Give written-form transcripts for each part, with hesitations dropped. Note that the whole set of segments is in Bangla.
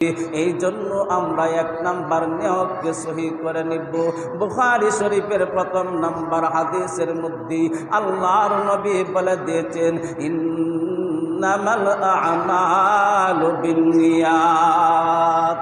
এই জন্য আমরা 1 নাম্বার নিয়তকে সহি করে নিব। বুখারী শরীফের 1 নাম্বার হাদিসের মধ্যে আল্লাহর নবী বলে দিয়েছেন, ইন্নামাল আ'মালু বিন্নিয়াত।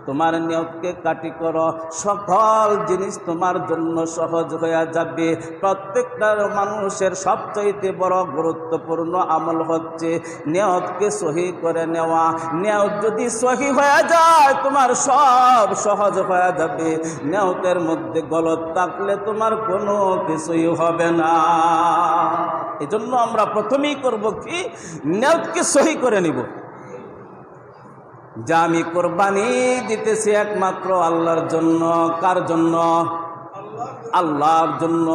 তোমার নিয়তকে কাটি করো, সকল জিনিস তোমার জন্য সহজ হয়ে যাবে। প্রত্যেকটা মানুষের সবচাইতে বড় গুরুত্বপূর্ণ আমল হচ্ছে নিয়তকে সহি করে নেওয়া। নিয়ত যদি সহি হয়ে যায় তোমার সব সহজ হয়ে যাবে। নিয়তের মধ্যে গলত থাকলে তোমার কোনো কিছুই হবে না। এজন্য আমরা প্রথমেই করব কি, নিয়তকে সহি করে নিব যে আমি কোরবানি দিতেছি একমাত্র আল্লাহর জন্য। কার জন্য? আল্লাহর জন্য।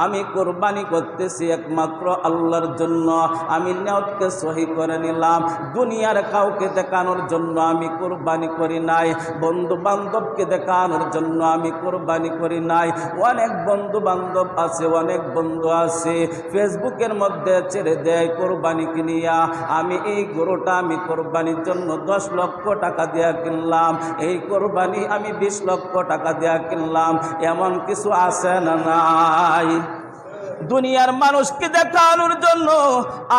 আমি কোরবানি করতেছি একমাত্র আল্লাহর জন্য। আমি নিয়তকে সহি করে নিলাম। দুনিয়ার কাউকে দেখানোর জন্য আমি কোরবানি করি নাই, বন্ধু বান্ধবকে দেখানোর জন্য আমি কোরবানি করি নাই। অনেক বন্ধু বান্ধব আছে, অনেক বন্ধু আছে ফেসবুকের মধ্যে ছেড়ে দেয় কোরবানি কিনিয়া, আমি এই গরুটা আমি কোরবানির জন্য 10 লক্ষ টাকা দিয়া কিনলাম, এই কোরবানি আমি 20 লক্ষ টাকা দিয়া কিনলাম। এমন কিছু আছে না নাই? দুনিয়ার মানুষকে দেখানোর জন্য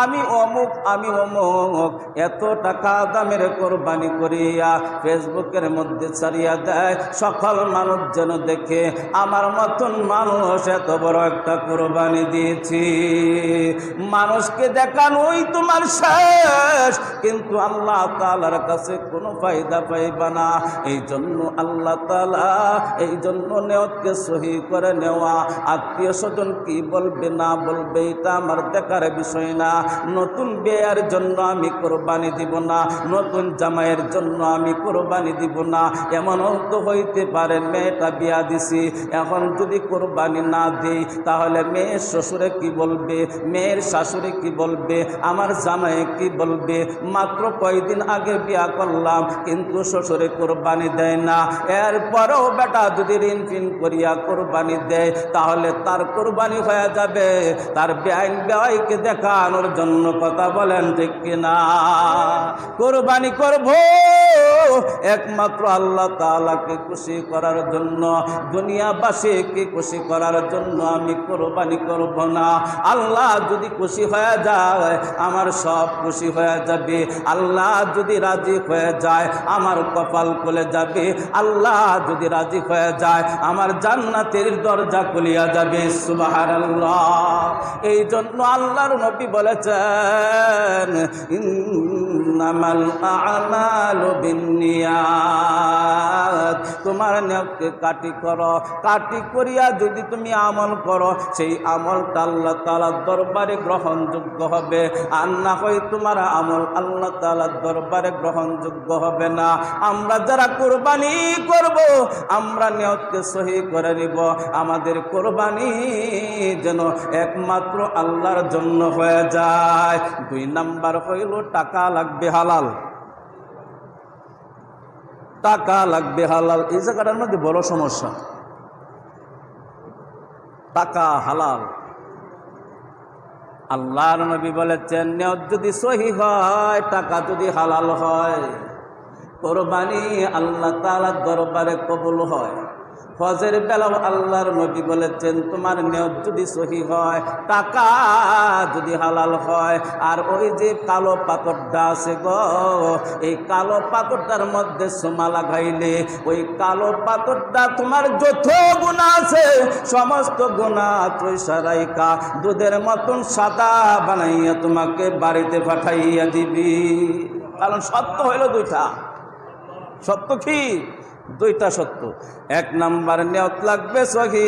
আমি অমুক আমি অমুক এত টাকা দামের কোরবানি করিয়া ফেসবুকের মধ্যে ছাড়িয়া দেয়। সকল মানুষ যেন দেখে আমার মতন মানুষ এত বড় একটা কোরবানি দিয়েছি। মানুষকে দেখানোই তোমার শেষ, কিন্তু আল্লাহ তাআলার কাছে কোনো ফায়দা পাইবা না। এই জন্য আল্লাহ তাআলা এই জন্য নিয়তকে সহি করে নেওয়া। আত্মীয় স্বজন কি বলবে না বলবে এটা আমার দেখার বিষয় না। নতুন বিয়ের জন্য আমি কোরবানি দিব না, নতুন জামাইয়ের জন্য আমি কোরবানি দিব না। এমনও তো হইতে পারে মেয়েটা বিয়া দিছি, এখন যদি কোরবানি না দিই তাহলে মেয়ের শ্বশুরে কি বলবে, মেয়ের শাশুড়ি কি বলবে, আমার জামাই কি বলবে। মাত্র কয়েকদিন আগে বিয়া করলাম কিন্তু শ্বশুরে কোরবানি দেয় না, এরপরেও বেটা যদি ঋণ ফিন করিয়া কোরবানি দেয় তাহলে তার কোরবানি হয়ে যাবে তার বেআইন বেআইকে দেখানোর জন্য। কথা বলেন ঠিক কিনা? কোরবানি করব একমাত্র আল্লাহ তাআলাকে খুশি করার জন্য, দুনিয়াবাসীকে খুশি করার জন্য আমি কোরবানি করব না। আল্লাহ যদি খুশি হয়ে যায় আমার সব খুশি হয়ে যাবে। আল্লাহ যদি রাজি হয়ে যায় আমার কপাল খুলে যাবে। আল্লাহ যদি রাজি হয়ে যায় আমার জান্নাতের দরজা খুলিয়া যাবে। সুবহানাল্লাহ। এই জন্য আল্লাহর নবী বলেছেন, ইন্নামাল আ'মালু বিন্নিয়াত। তোমার নিয়তকে কাটি করো, কাটি করিয়া যদি তুমি আমল করো সেই আমলটা আল্লাহ তাআলার দরবারে গ্রহণযোগ্য হবে। আর না হয় তোমার আমল আল্লাহ তাআলার দরবারে গ্রহণযোগ্য হবে না। আমরা যারা কোরবানি করব আমরা নিয়তকে সহি করে নিব, আমাদের কোরবানি যেন একমাত্র আল্লাহর জন্য হয়ে যায়। 2 নাম্বার হইল টাকা লাগবে হালাল। টাকা লাগবে হালাল, এই জায়গাটার মধ্যে বড় সমস্যা। টাকা হালাল। আল্লাহর নবী বলেছেন নিয়ত যদি সহি হয়, টাকা যদি হালাল হয়, কোরবানি আল্লাহ তাআলার দরবারে কবুল হয়। হজের বেলাও আল্লাহর নবী বলেছেন তোমার নিয়ত যদি সহি হয়, টাকা যদি হালাল হয়, আর ওই যে কালো পাথরটা আছে গো, এই কালো পাথরটার মধ্যে সোমা লাগাইলে ওই কালো পাথরটা তোমার যত গুনাহ আছে সমস্ত গুনাহ ত্রৈসারাইকা দুধের মতন সাদা বানাইয়া তোমাকে বাড়িতে পাঠাইয়া দিবি। কারণ সত্য হইল 2টা। সত্য কি? 2টা সত্য। 1 নাম্বার নিয়ত লাগবে সহি,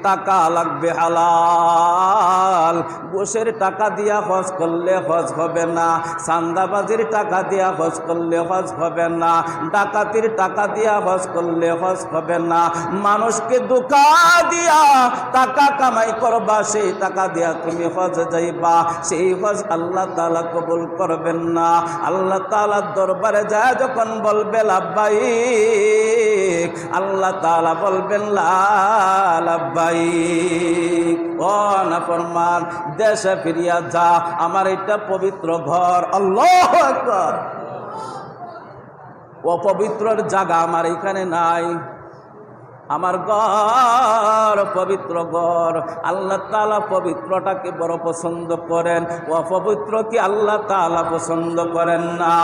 টাকা লাগবে হালাল। ঘুষের টাকা দিয়া হজ করলে হজ হবে না, চাঁদাবাজির টাকা দিয়া হজ করলে হজ হবে না, ডাকাতির টাকা দিয়া হজ করলে হজ হবে না। মানুষকে ধোঁকা দিয়া টাকা কামাই করবা, সেই টাকা দিয়া তুমি হজ যাইবা, সেই হজ আল্লাহ তাআলা কবুল করবেন না। আল্লাহ তাআলার দরবারে যায় যখন বলবে লাব্বাইক, আল্লাহ তাআলা বলবেন লা লাব্বাইক। ও নাফরমান, দেশে ফিরিয়া যা, আমার এটা পবিত্র ঘর। আল্লাহু আকবার। অপবিত্রর জায়গা আমার এখানে নাই। আমার ঘর পবিত্র ঘর। আল্লাহ তাআলা পবিত্রটাকে বড় পছন্দ করেন, অপবিত্রকে আল্লাহ তাআলা পছন্দ করেন না।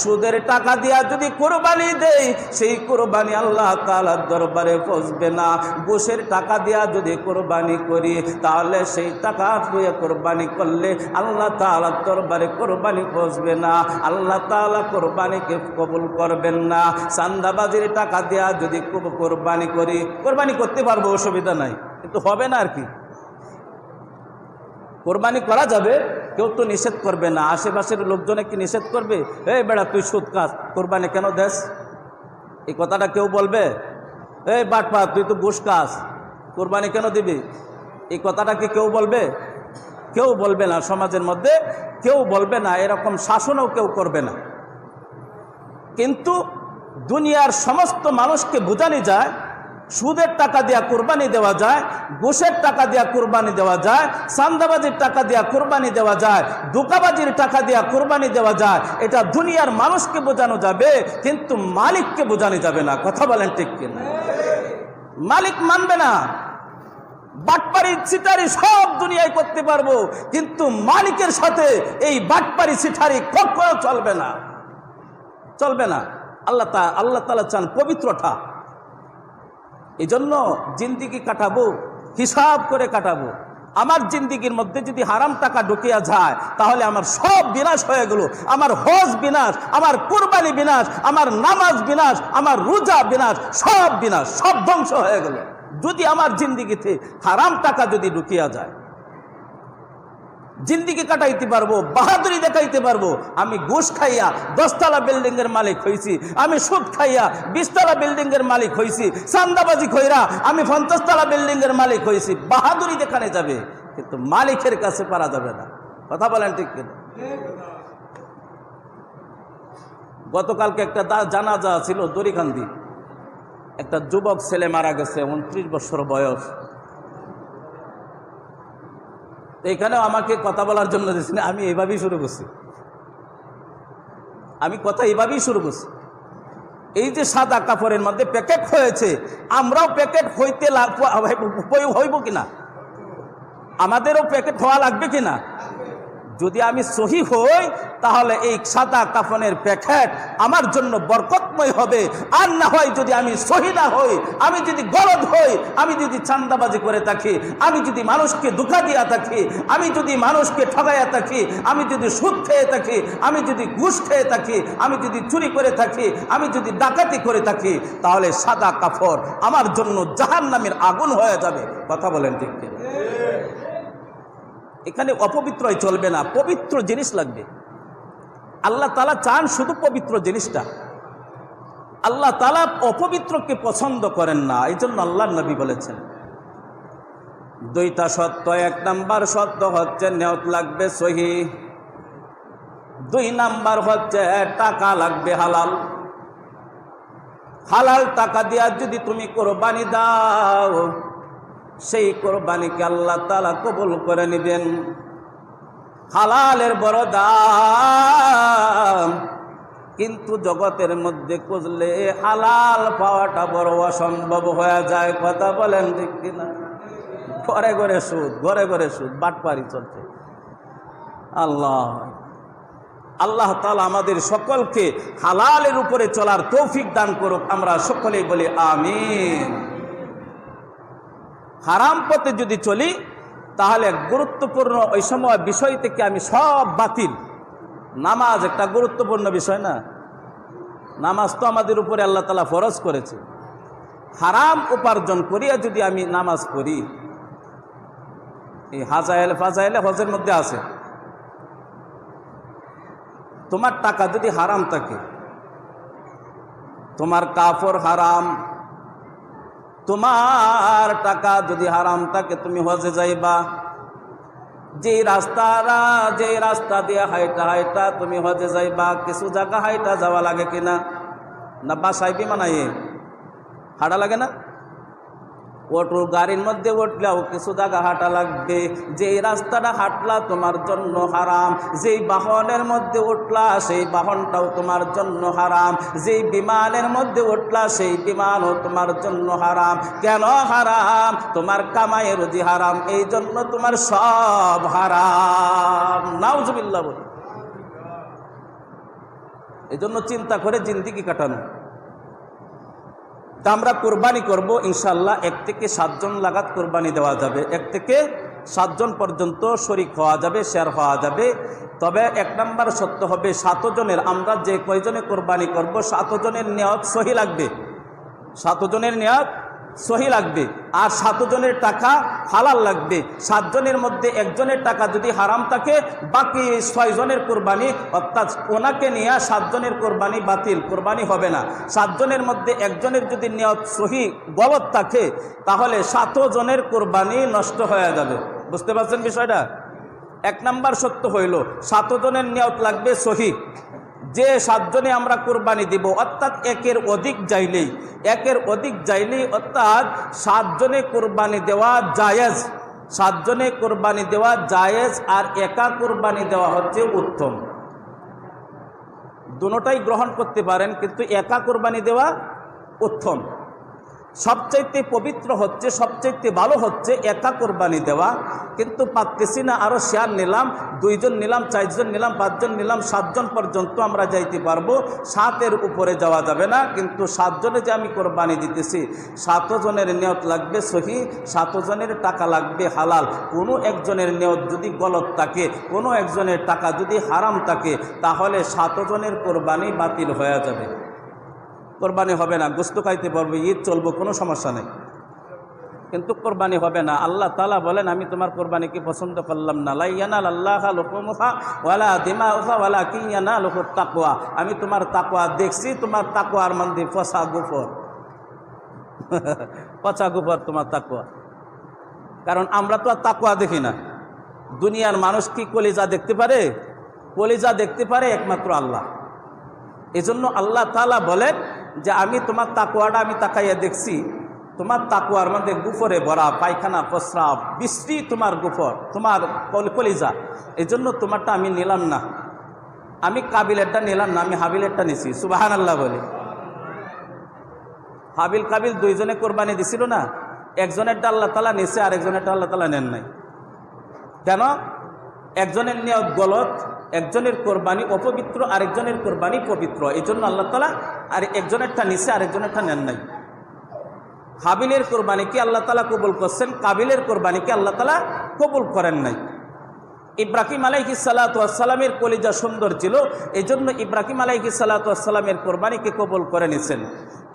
সুদের টাকা দিয়া যদি কোরবানি দেই, সেই কোরবানি আল্লাহ তাআলার দরবারে পৌঁছবে না। ঘুষের টাকা দিয়া যদি কোরবানি করি, তাহলে সেই টাকা দিয়ে কোরবানি করলে আল্লাহ তাআলার দরবারে কোরবানি পৌঁছবে না। আল্লাহ তাআলা কোরবানিকে কবুল করবেন না। চাঁদাবাজির টাকা দিয়া যদি কোরবানি করি, কোরবানি করতে পারবো, অসুবিধা নাই, কিন্তু হবে না আর কি। কোরবানি করা যাবে, কেউ তো নিষেধ করবে না। আশেপাশের লোকজনে কি নিষেধ করবে, এই বেড়া তুই সুদ খাস, কোরবানি কেন দেস? এই কথাটা কেউ বলবে? এই বাটপা তুই তো ঘুষ খাস, কোরবানি কেন দিবি? এই কথাটা কি কেউ বলবে? কেউ বলবে না। সমাজের মধ্যে কেউ বলবে না, এরকম শাসনও কেউ করবে না। কিন্তু দুনিয়ার সমস্ত মানুষকে বোঝানো যায়, সুদের টাকা দিয়া কোরবানি দেওয়া যায়, ঘুষের টাকা দিয়া কোরবানি দেওয়া যায়, চাঁদাবাজির টাকা দিয়া কোরবানি দেওয়া যায়, ধোঁকাবাজির টাকা দিয়া কোরবানি দেওয়া যায়। এটা দুনিয়ার মানুষকে বোঝানো যাবে, কিন্তু মালিককে বোঝানো যাবে না। কথা বলেন ঠিক কিনা? মালিক মানবে না। বাটপারি চিটারি সব দুনিয়ায় করতে পারবো, কিন্তু মালিকের সাথে এই বাটপারি চিটারি কখনো চলবে না, চলবে না। আল্লাহ তাআলা চান পবিত্রতা। এই জন্য জিন্দিগি কাটাবো, হিসাব করে কাটাবো। আমার জিন্দিগির মধ্যে যদি হারাম টাকা ঢুকিয়া যায়, তাহলে আমার সব বিনাশ হয়ে গেল। আমার হজ বিনাশ, আমার কুরবানি বিনাশ, আমার নামাজ বিনাশ, আমার রোজা বিনাশ, সব বিনাশ, সব ধ্বংস হয়ে গেল যদি আমার জিন্দিগিতে হারাম টাকা যদি ঢুকিয়া যায়। জিন্দিগি কাটাইতে পারবো, বাহাদুরি দেখাইতে পারবো। আমি ঘুষ খাইয়া 10 তলা বিল্ডিং এর মালিক হইছি, আমি সুদ খাইয়া 20 তলা বিল্ডিং এর মালিক হইছি, চাঁদাবাজি কইরা আমি 50 তলা বিল্ডিং এর মালিক হইছি। বাহাদুরি দেখানো যাবে, কিন্তু মালিকের কাছে পারা যাবে না। কথা বলেন ঠিক কিনা? গতকালকে একটা জানাজা ছিল দড়িকান্দি, একটা যুবক ছেলে মারা গেছে, 29 বছর বয়স। এখানেও আমাকে কথা বলার জন্য দিচ্ছেন, আমি এইভাবেই শুরু করছি, আমি কথা এইভাবেই শুরু করছি। এই যে সাদা কাপড়ের মধ্যে প্যাকেট হয়েছে, আমরাও প্যাকেট হইতে হইব কিনা? আমাদেরও প্যাকেট হওয়া লাগবে কিনা? যদি আমি সহি হই, তাহলে এই সাদা কাফনের প্যাকেট আমার জন্য বরকতময় হবে। আর না হয় যদি আমি সহি না হই, আমি যদি গলদ হই, আমি যদি চাঁদাবাজি করে থাকি, আমি যদি মানুষকে ধোঁকা দিয়া থাকি, আমি যদি মানুষকে ঠগাইয়া থাকি, আমি যদি সুদ খেয়ে থাকি, আমি যদি ঘুষ খেয়ে থাকি, আমি যদি চুরি করে থাকি, আমি যদি ডাকাতি করে থাকি, তাহলে সাদা কাপড় আমার জন্য জাহান্নামের আগুন হয়ে যাবে। কথা বলেন ঠিক কি? এখানে অপবিত্রই চলবে না, পবিত্র জিনিস লাগবে। আল্লাহ তাআলা চান শুধু পবিত্র জিনিসটা। আল্লাহ তাআলা অপবিত্রকে পছন্দ করেন না। এই জন্য আল্লাহর নবী বলেছেন 2টা শর্ত। 1 নাম্বার শর্ত হচ্ছে নিয়ত লাগবে সহি, 2 নাম্বার হচ্ছে টাকা লাগবে হালাল। হালাল টাকা দিয়া যদি তুমি কোরবানি দাও, সেই কোরবানিকে আল্লাহ তাআলা কবুল করে নেবেন। হালালের বড় দাম, কিন্তু জগতের মধ্যে খুঁজলে হালাল পাওয়াটা বড় অসম্ভব হয়ে যায়। কথা বলেন ঠিক কিনা? ঘরে ঘরে সুদ, ঘরে ঘরে সুদ, বাটপারি চলছে। আল্লাহ তাআলা আমাদের সকলকে হালালের উপরে চলার তৌফিক দান করুক। আমরা সকলেই বলি আমিন। হারাম পথে যদি চলি, তাহলে গুরুত্বপূর্ণ ওই সময় বিষয় থেকে আমি সব বাতিল। নামাজ একটা গুরুত্বপূর্ণ বিষয় না? নামাজ তো আমাদের উপরে আল্লাহ তাআলা ফরজ করেছে। হারাম উপার্জন করিয়া যদি আমি নামাজ পড়ি, এই হাজাইল ফাজাইলে হজের মধ্যে আছে, তোমার টাকা যদি হারাম থাকে, তোমার কাপড় হারাম, তোমার টাকা যদি হারাম থাকে, তুমি হজে যাইবা, যে রাস্তা দিয়ে হাইটা হাইটা তুমি হজে যাইবা, কিছু জায়গা হাইটা যাওয়া লাগে কিনা? না বাসায় বিমানায় হাঁটা লাগে না? অটো গাড়ির মধ্যে উঠলেও কিছু জায়গা হাঁটা লাগবে, যেই রাস্তাটা হাঁটলা তোমার জন্য হারাম, যেই বাহনের মধ্যে উঠলা সেই বাহনটাও তোমার জন্য হারাম, যেই বিমানের মধ্যে উঠলা সেই বিমানও তোমার জন্য হারাম। কেন হারাম? তোমার কামাই রুজি হারাম, এই জন্য তোমার সব হারাম। নাউজুবিল্লাহ বলে। এই জন্য চিন্তা করে জিন্দেগি কাটানো। তা আমরা কোরবানি করব ইনশাল্লাহ। 1 থেকে 7 জন লাগাত কোরবানি দেওয়া যাবে, 1 থেকে 7 জন পর্যন্ত শরিক হওয়া যাবে, শেয়ার হওয়া যাবে। তবে 1 নম্বর সত্য হবে 7 জনের, আমরা যে কয়জনে কোরবানি করব 7 জনের নিয়ত সহি লাগবে, 7 জনের নিয়ত সহি লাগবে। আর 7 জনের টাকা হালাল লাগবে। 7 জনের মধ্যে 1 জনের টাকা যদি হারাম থাকে, বাকি 6 জনের কোরবানি, অর্থাৎ ওনাকে নিয়ে 7 জনের কোরবানি বাতিল, কোরবানি হবে না। 7 জনের মধ্যে 1 জনের যদি নিয়ত সহি গলত থাকে, তাহলে 7 জনের কোরবানি নষ্ট হয়ে যাবে। বুঝতে পারছেন বিষয়টা? 1 নম্বর সত্য হইল 7 জনের নিয়ত লাগবে সহি, যে 7 জনে আমরা কোরবানি দিব, অর্থাৎ 1-এর অধিক যাইলেই অর্থাৎ 7 জনে কোরবানি দেওয়া জায়েজ, 7 জনে কোরবানি দেওয়া জায়েজ। আর একা কোরবানি দেওয়া হচ্ছে উত্তম। দুটোটাই গ্রহণ করতে পারেন, কিন্তু একা কোরবানি দেওয়া উত্তম। সবচাইতে পবিত্র হচ্ছে, সবচাইতে ভালো হচ্ছে একা কোরবানি দেওয়া। কিন্তু পারতেছি না, আরও শেয়ার নিলাম, 2 জন নিলাম, 4 জন নিলাম, 5 জন নিলাম, 7 জন পর্যন্ত আমরা যাইতে পারবো। 7-এর উপরে যাওয়া যাবে না। কিন্তু 7 জনে যে আমি কোরবানি দিতেছি, 7 জনের নিয়ত লাগবে সহি, 7 জনের টাকা লাগবে হালাল। কোনো একজনের নিয়ত যদি গলত থাকে, কোনো একজনের টাকা যদি হারাম থাকে, তাহলে 7 জনের কোরবানি বাতিল হয়ে যাবে, কোরবানি হবে না। গোস্ত খাইতে পারবো, ঈদ চলবো, কোনো সমস্যা নেই, কিন্তু কোরবানি হবে না। আল্লাহ তাআলা বলেন, আমি তোমার কোরবানিকে পছন্দ করলাম না। লা ইয়ানালাল্লাহা লুহুমুহা ওয়ালা দিমাউহা ওয়ালাকিন ইয়ানালুহুত তাকওয়া। আমি তোমার তাকওয়া দেখছি, তোমার তাকওয়ার মধ্যে পচা গোবর পচা গোবর তোমার তাকওয়া। কারণ আমরা তো আর তাকওয়া দেখি না। দুনিয়ার মানুষ কি কলিজা দেখতে পারে? কলিজা দেখতে পারে একমাত্র আল্লাহ। এজন্য আল্লাহ তাআলা বলেন যে আমি তোমার তাকওয়াটা আমি তাকাইয়া দেখছি, তোমার তাকওয়ার মধ্যে গুফরে ভরা, পায়খানা প্রস্রাব বিশ্রী তোমার গুফর, তোমার কলিজা। এজন্য তোমারটা আমি নিলাম না, আমি কাবিলেরটা নিলাম না, আমি হাবিলেরটা নিছি। সুবহানাল্লাহ বলি। হাবিল কাবিল 2 জনে কোরবানি দিছিল না? একজনেরটা আল্লাহ তাআলা নিছে, আর একজনেরটা আল্লাহ তাআলা নেন নাই। কেন? একজনের নিয়ত গলত, একজনের কোরবানি অপবিত্র, আরেকজনের কোরবানি পবিত্র। এই জন্য আল্লাহ তাআলা আর একজনেরটা নিছে, আরেকজনেরটা নেন নাই। হাবিলের কোরবানিকে আল্লাহ তাআলা কবুল করছেন, কাবিলের কোরবানিকে আল্লাহ তাআলা কবুল করেন নাই। ইব্রাহিম আলাইহিস সালাতু ওয়াস সালামের কলিজা সুন্দর ছিল, এই জন্য ইব্রাহিম আলাইহিস সালাতু ওয়াস সালামের কোরবানিকে কবুল করে নিছেন।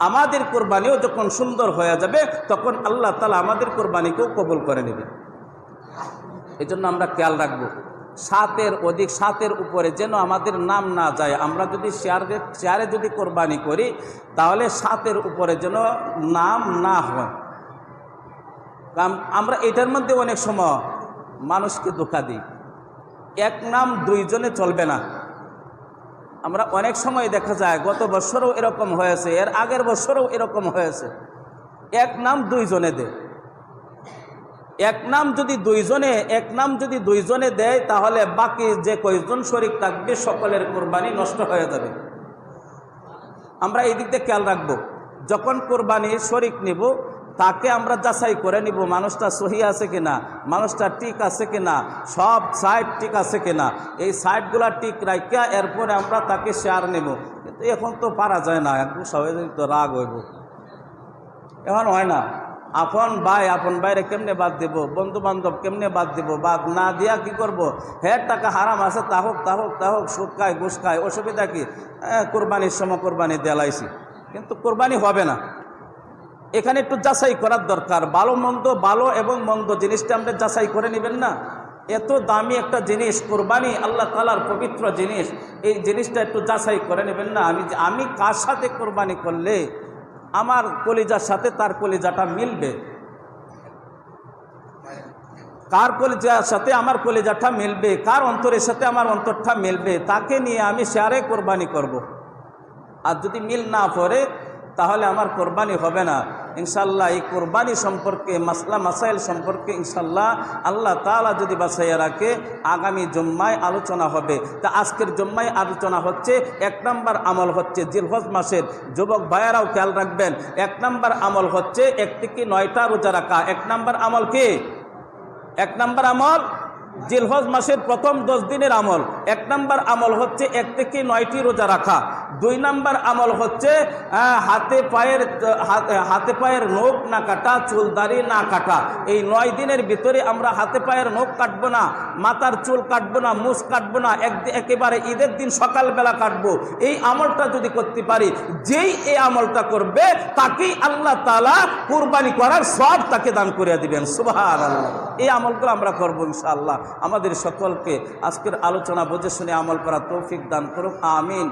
আমাদের কোরবানিও যখন সুন্দর হয়ে যাবে, তখন আল্লাহ তাআলা আমাদের কোরবানিকেও কবুল করে নেবেন। এই জন্য আমরা খেয়াল রাখবো, 7-এর অধিক, 7-এর উপরে যেন আমাদের নাম না যায়। আমরা যদি শেয়ারে যদি কোরবানি করি, তাহলে 7-এর উপরে যেন নাম না হয়। কারণ আমরা এটার মধ্যে অনেক সময় মানুষকে ধোঁকা দিই। 1 নাম 2 জনে চলবে না। আমরা অনেক সময় দেখা যায়, গত বছরও এরকম হয়েছে, এর আগের বছরও এরকম হয়েছে, 1 নাম 2 জনে দেয়। 1 নাম যদি 2 জনে দেয়, তাহলে বাকি যে কয়জন শরিক থাকবে সকলের কোরবানি নষ্ট হয়ে যাবে। আমরা এই দিক দিয়ে খেয়াল রাখবো, যখন কোরবানি শরিক নিব, তাকে আমরা যাচাই করে নিব, মানুষটা সহি আছে কিনা, মানুষটা ঠিক আছে কিনা, সব সাইড ঠিক আছে কিনা। এই সাইডগুলা ঠিক রাখিয়া এরপরে আমরা তাকে শেয়ার নেব। কিন্তু এখন তো পারা যায় না, একদম সবাই তো রাগ হইব, এখন হয় না। আপন ভাইরে কেমনে বাদ দেব, বন্ধু বান্ধব কেমনে বাদ দেব? বাদ না দিয়া কি করব? হের টাকা হারাম আছে, তাহক সুদ খায়, ঘুষ খায়, অসুবিধা কি? কোরবানির সময় কোরবানি দেলাইছি, কিন্তু কোরবানি হবে না। এখানে একটু যাচাই করার দরকার। ভালো এবং মন্দ জিনিসটা আমরা যাচাই করে নেবেন না। এত দামি একটা জিনিস কোরবানি, আল্লাহ তাআলার পবিত্র জিনিস, এই জিনিসটা একটু যাচাই করে নেবেন না। আমি কার সাথে কোরবানি করলে আমার কলিজার সাথে তার কলিজাটা মিলবে, কার কলিজার সাথে আমার কলিজাটা মিলবে, কার অন্তরের সাথে আমার অন্তরটা মিলবে, তাকে নিয়ে আমি শেয়ারে কোরবানি করব। আর যদি মিল না পড়ে, তাহলে আমার কোরবানি হবে না। ইনশাল্লাহ এই কোরবানি সম্পর্কে মাসলা মাসাইল সম্পর্কে ইনশাল্লাহ আল্লাহ তাআলা যদি বাঁচাইয়া রাখে আগামী জুম্মায় আলোচনা হবে। তা আজকের জুম্মায় আলোচনা হচ্ছে 1 নম্বর আমল হচ্ছে জিলহজ মাসের, যুবক ভাইয়েরাও খেয়াল রাখবেন, 1 নম্বর আমল হচ্ছে 1 থেকে 9টা রোজা রাখা। 1 নম্বর আমল কি? 1 নম্বর আমল জিলহজ মাসের প্রথম 10 দিনের আমল। 1 নম্বর আমল হচ্ছে 1 থেকে 9টি রোজা রাখা। 2 নম্বর আমল হচ্ছে হাতে পায়ের নখ না কাটা, চুলদাড়ি না কাটা। এই 9 দিনের ভিতরে আমরা হাতে পায়ের নখ কাটবো না, মাথার চুল কাটবো না, মুছ কাটবো না, একেবারে ঈদের দিন সকালবেলা কাটবো। এই আমলটা যদি করতে পারি, যেই এই আমলটা করবে তাকেই আল্লাহ তাআলা কুরবানি করার সব তাকে দান করে দিবেন। সুবহানাল্লাহ। এই আমলগুলো আমরা করবো ইনশাআল্লাহ। আমাদের সকলকে আজকের আলোচনা বুঝে শুনে আমল করা তৌফিক দান করুক, আমিন।